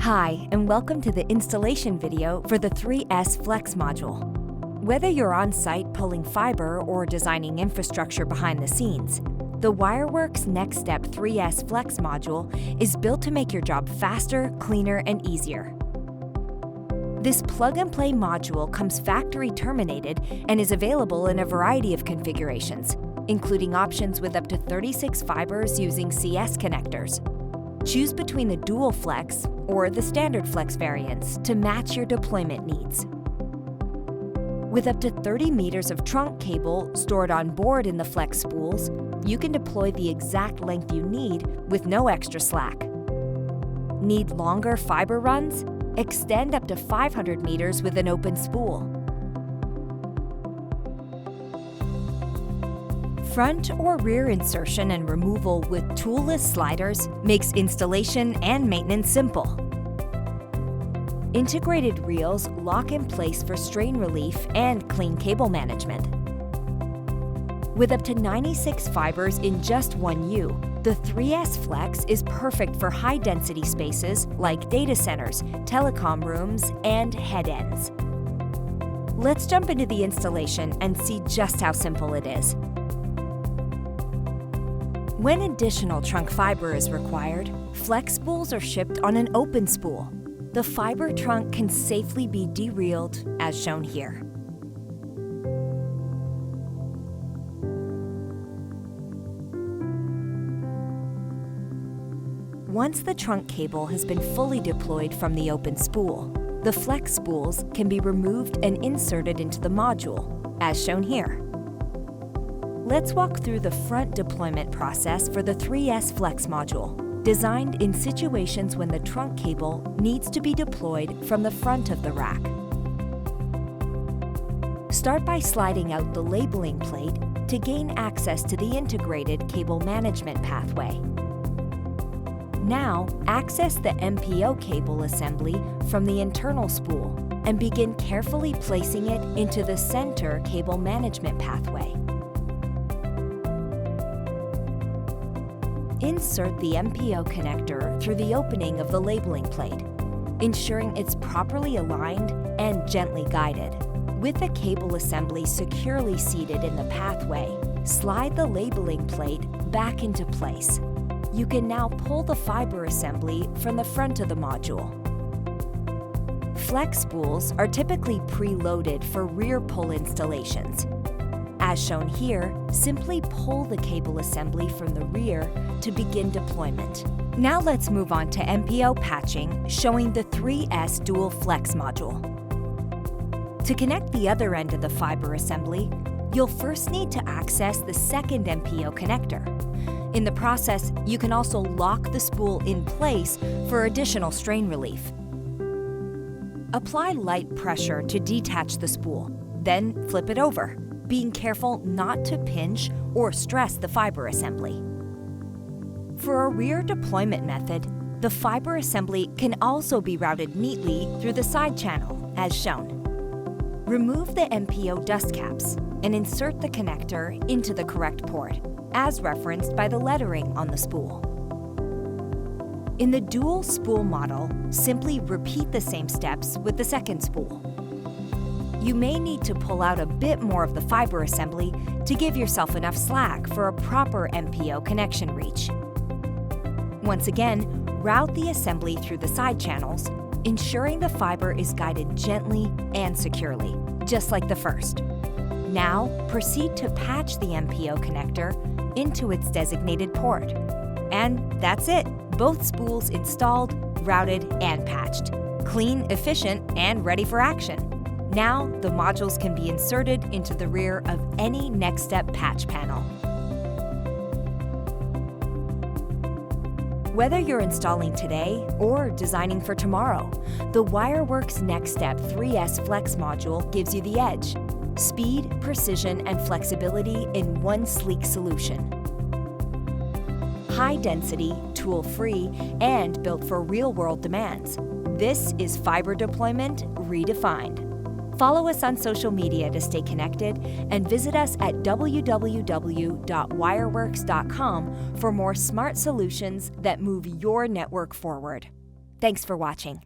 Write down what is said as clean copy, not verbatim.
Hi, and welcome to the installation video for the 3S Flex module. Whether you're on site pulling fiber or designing infrastructure behind the scenes, the WireWorks NextSTEP 3S Flex module is built to make your job faster, cleaner, and easier. This plug-and-play module comes factory-terminated and is available in a variety of configurations, including options with up to 36 fibers using CS connectors. Choose between the dual flex or the standard flex variants to match your deployment needs. With up to 30 meters of trunk cable stored on board in the flex spools, you can deploy the exact length you need with no extra slack. Need longer fiber runs? Extend up to 500 meters with an open spool. Front or rear insertion and removal with toolless sliders makes installation and maintenance simple. Integrated reels lock in place for strain relief and clean cable management. With up to 96 fibers in just one U, the 3S Flex is perfect for high-density spaces like data centers, telecom rooms, and head ends. Let's jump into the installation and see just how simple it is. When additional trunk fiber is required, flex spools are shipped on an open spool. The fiber trunk can safely be dereeled, as shown here. Once the trunk cable has been fully deployed from the open spool, the flex spools can be removed and inserted into the module, as shown here. Let's walk through the front deployment process for the 3S Flex module, designed in situations when the trunk cable needs to be deployed from the front of the rack. Start by sliding out the labeling plate to gain access to the integrated cable management pathway. Now, access the MPO cable assembly from the internal spool and begin carefully placing it into the center cable management pathway. Insert the MPO connector through the opening of the labeling plate, ensuring it's properly aligned and gently guided. With the cable assembly securely seated in the pathway, slide the labeling plate back into place. You can now pull the fiber assembly from the front of the module. Flex spools are typically preloaded for rear pull installations. As shown here, simply pull the cable assembly from the rear to begin deployment. Now let's move on to MPO patching, showing the 3S Dual Flex module. To connect the other end of the fiber assembly, you'll first need to access the second MPO connector. In the process, you can also lock the spool in place for additional strain relief. Apply light pressure to detach the spool, then flip it over, being careful not to pinch or stress the fiber assembly. For a rear deployment method, the fiber assembly can also be routed neatly through the side channel, as shown. Remove the MPO dust caps and insert the connector into the correct port, as referenced by the lettering on the spool. In the dual spool model, simply repeat the same steps with the second spool. You may need to pull out a bit more of the fiber assembly to give yourself enough slack for a proper MPO connection reach. Once again, route the assembly through the side channels, ensuring the fiber is guided gently and securely, just like the first. Now, proceed to patch the MPO connector into its designated port. And that's it, both spools installed, routed, and patched. Clean, efficient, and ready for action. Now, the modules can be inserted into the rear of any NextSTEP patch panel. Whether you're installing today or designing for tomorrow, the WireWorks NextSTEP 3S Flex module gives you the edge. Speed, precision, and flexibility in one sleek solution. High density, tool-free, and built for real-world demands. This is fiber deployment redefined. Follow us on social media to stay connected and visit us at www.wireworks.com for more smart solutions that move your network forward. Thanks for watching.